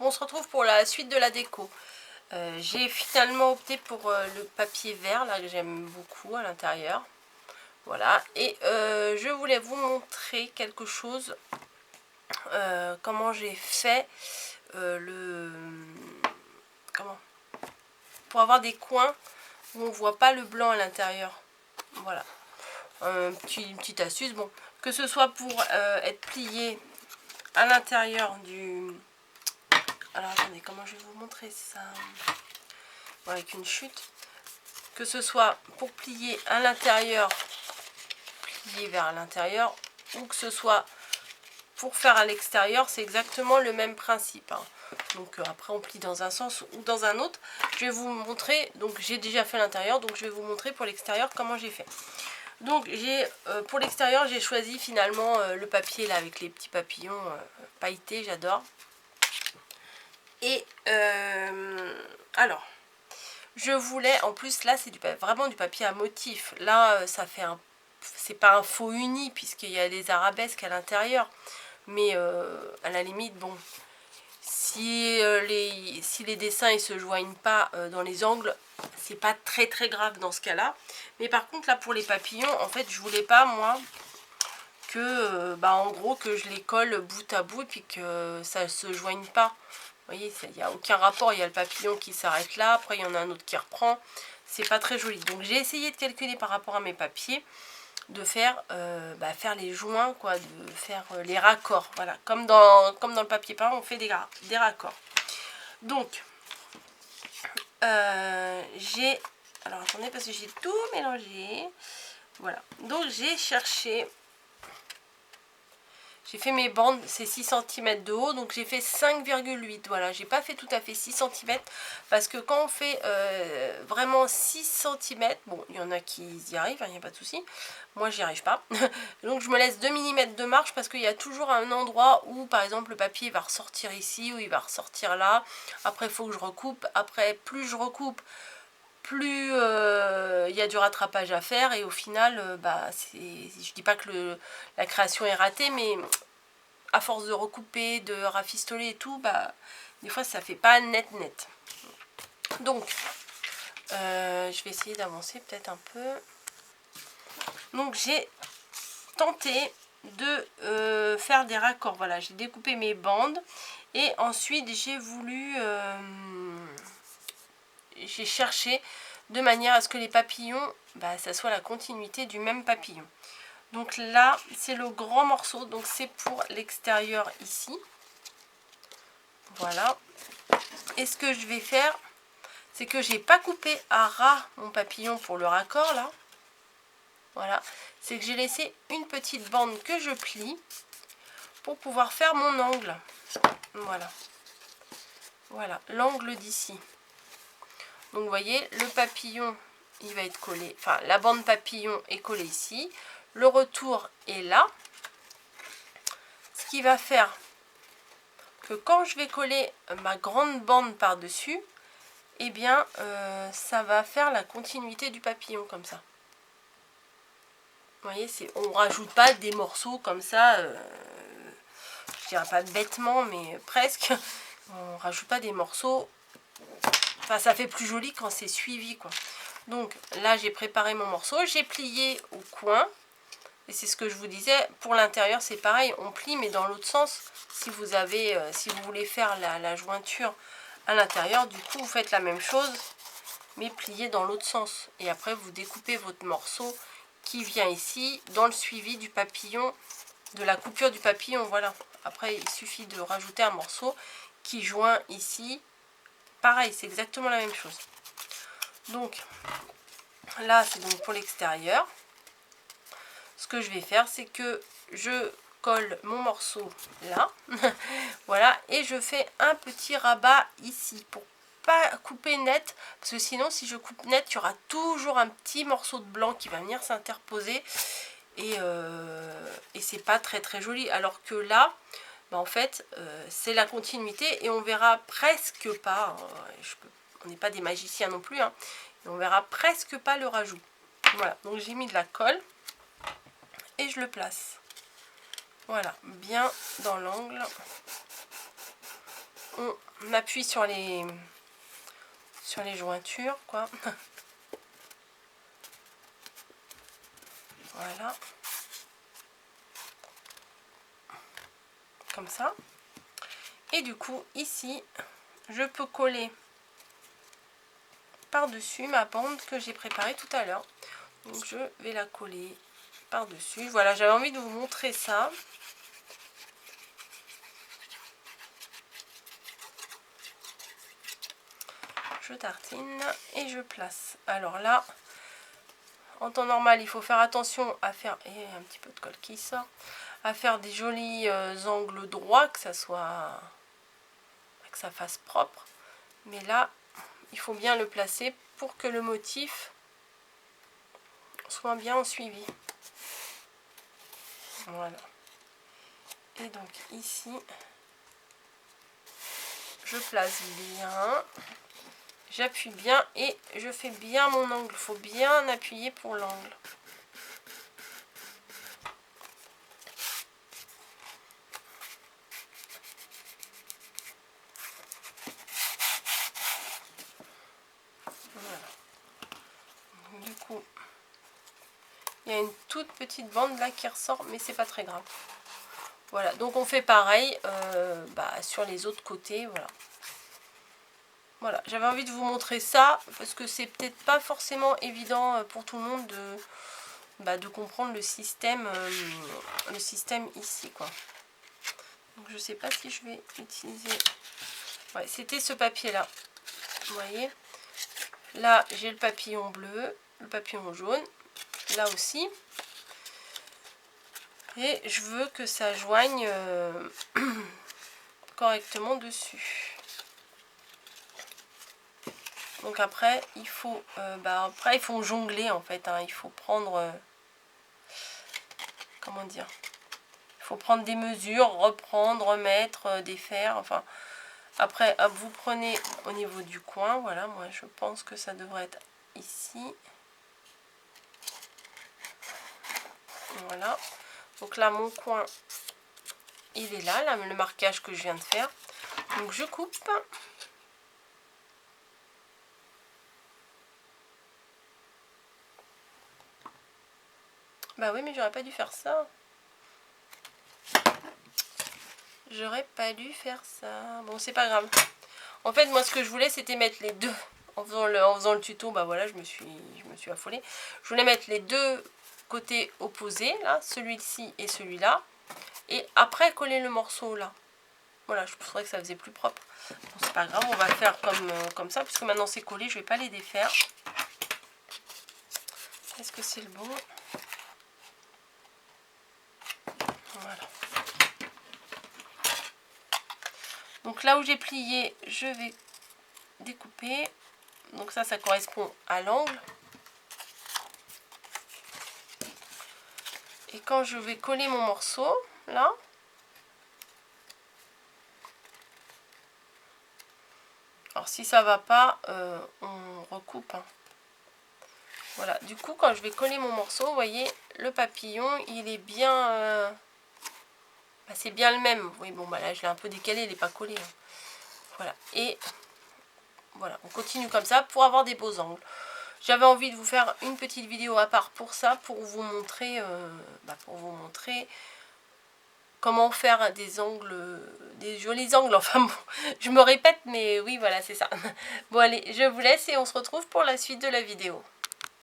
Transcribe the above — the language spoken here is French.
on se retrouve pour la suite de la déco. J'ai finalement opté pour le papier vert, là, que j'aime beaucoup à l'intérieur. Voilà, et je voulais vous montrer quelque chose, comment j'ai fait comment pour avoir des coins où on voit pas le blanc à l'intérieur. Voilà, une petite astuce. Bon, que ce soit pour être plié à l'intérieur du... Alors attendez, comment je vais vous montrer ça? Bon, avec une chute. Que ce soit pour plier à l'intérieur, plier vers l'intérieur, ou que ce soit pour faire à l'extérieur, c'est exactement le même principe, hein. Donc après on plie dans un sens ou dans un autre. Je vais vous montrer, donc j'ai déjà fait l'intérieur, donc je vais vous montrer pour l'extérieur comment j'ai fait. Donc j'ai pour l'extérieur, j'ai choisi finalement le papier là avec les petits papillons pailletés, j'adore. Et alors, je voulais, en plus là c'est vraiment du papier à motif. Là ça fait un, c'est pas un faux uni puisqu'il y a des arabesques à l'intérieur. Mais à la limite, bon, si les dessins ils se joignent pas dans les angles, c'est pas très grave dans ce cas-là. Mais par contre là pour les papillons, en fait je voulais pas moi que en gros que je les colle bout à bout et puis que ça se joigne pas. Vous voyez, il n'y a aucun rapport, il y a le papillon qui s'arrête là, après il y en a un autre qui reprend. C'est pas très joli. Donc j'ai essayé de calculer par rapport à mes papiers, de faire, faire les joints, quoi, de faire les raccords. Voilà, comme dans le papier peint, on fait des raccords. Donc, j'ai... Alors attendez, parce que j'ai tout mélangé. Voilà, donc j'ai cherché... J'ai fait mes bandes, c'est 6 cm de haut, donc j'ai fait 5,8. Voilà, j'ai pas fait tout à fait 6 cm parce que quand on fait vraiment 6 cm, bon, il y en a qui y arrivent, il n'y a pas de souci. Moi, j'y arrive pas. Donc je me laisse 2 mm de marge parce qu'il y a toujours un endroit où, par exemple, le papier va ressortir ici ou il va ressortir là. Après, il faut que je recoupe. Après, plus je recoupe, plus il y a du rattrapage à faire et au final je dis pas que la création est ratée, mais à force de recouper, de rafistoler et tout, des fois ça fait pas net. Donc je vais essayer d'avancer peut-être un peu. Donc j'ai tenté de faire des raccords. Voilà, j'ai découpé mes bandes et ensuite j'ai voulu j'ai cherché de manière à ce que les papillons, ça soit la continuité du même papillon. Donc là, c'est le grand morceau, donc c'est pour l'extérieur ici. Voilà. Et ce que je vais faire, c'est que j'ai pas coupé à ras mon papillon pour le raccord là. Voilà. C'est que j'ai laissé une petite bande que je plie pour pouvoir faire mon angle. Voilà. Voilà, l'angle d'ici. Donc vous voyez, le papillon, il va être collé, enfin la bande papillon est collée ici, le retour est là. Ce qui va faire que quand je vais coller ma grande bande par-dessus, eh bien ça va faire la continuité du papillon comme ça. Vous voyez, on ne rajoute pas des morceaux comme ça, je dirais pas bêtement, mais presque. On ne rajoute pas des morceaux. Enfin, ça fait plus joli quand c'est suivi, quoi. Donc là, j'ai préparé mon morceau, j'ai plié au coin. Et c'est ce que je vous disais, pour l'intérieur, c'est pareil, on plie, mais dans l'autre sens. Si vous avez, si vous voulez faire la jointure à l'intérieur, du coup, vous faites la même chose, mais plié dans l'autre sens. Et après, vous découpez votre morceau qui vient ici, dans le suivi du papillon, de la coupure du papillon, voilà. Après, il suffit de rajouter un morceau qui joint ici. Pareil, c'est exactement la même chose. Donc, là, c'est donc pour l'extérieur. Ce que je vais faire, c'est que je colle mon morceau là. Voilà, et je fais un petit rabat ici pour pas couper net, parce que sinon, si je coupe net, il y aura toujours un petit morceau de blanc qui va venir s'interposer. Et c'est pas très joli. Alors que là, en fait, c'est la continuité et on verra presque pas, on n'est pas des magiciens non plus, hein, et on verra presque pas le rajout. Voilà, donc j'ai mis de la colle et je le place. Voilà, bien dans l'angle. On appuie sur les jointures, quoi. Voilà. Comme ça. Et du coup, ici, je peux coller par-dessus ma bande que j'ai préparée tout à l'heure. Donc, je vais la coller par-dessus. Voilà, j'avais envie de vous montrer ça. Je tartine et je place. Alors là, en temps normal, il faut faire attention à faire, et un petit peu de colle qui sort, à faire des jolis angles droits, que ça fasse propre. Mais là, il faut bien le placer pour que le motif soit bien suivi. Voilà. Et donc ici, je place bien. J'appuie bien et je fais bien mon angle. Il faut bien appuyer pour l'angle. Voilà. Du coup, il y a une toute petite bande là qui ressort, mais c'est pas très grave. Voilà, donc on fait pareil sur les autres côtés. Voilà. Voilà, j'avais envie de vous montrer ça parce que c'est peut-être pas forcément évident pour tout le monde de comprendre le système ici, quoi. Donc je sais pas si je vais utiliser. Ouais, c'était ce papier là. Vous voyez, là j'ai le papillon bleu, le papillon jaune, là aussi. Et je veux que ça joigne correctement dessus. Donc après, il faut jongler en fait. Hein. Il faut prendre, comment dire, il faut prendre des mesures, reprendre, remettre, défaire. Enfin, après, hop, vous prenez au niveau du coin. Voilà, moi je pense que ça devrait être ici. Voilà. Donc là, mon coin, il est là, le marquage que je viens de faire. Donc je coupe. Bah oui, mais j'aurais pas dû faire ça. J'aurais pas dû faire ça. Bon, c'est pas grave. En fait, moi, ce que je voulais, c'était mettre les deux. En faisant le tuto, bah voilà, je me suis affolée. Je voulais mettre les deux côtés opposés, là, celui-ci et celui-là. Et après, coller le morceau là. Voilà, je trouvais que ça faisait plus propre. Bon, c'est pas grave, on va faire comme ça, puisque maintenant c'est collé, je vais pas les défaire. Est-ce que c'est le bon? Voilà. Donc là où j'ai plié, je vais découper. Donc ça correspond à l'angle. Et quand je vais coller mon morceau, là, alors si ça va pas, on recoupe. Hein. Voilà, du coup quand je vais coller mon morceau, vous voyez, le papillon, il est bien... c'est bien le même. Oui, bon, bah là je l'ai un peu décalé, il n'est pas collé. Hein. Voilà, et voilà, on continue comme ça pour avoir des beaux angles. J'avais envie de vous faire une petite vidéo à part pour ça, pour vous montrer, comment faire des angles, des jolis angles. Enfin bon, je me répète, mais oui, voilà, c'est ça. Bon, allez, je vous laisse et on se retrouve pour la suite de la vidéo.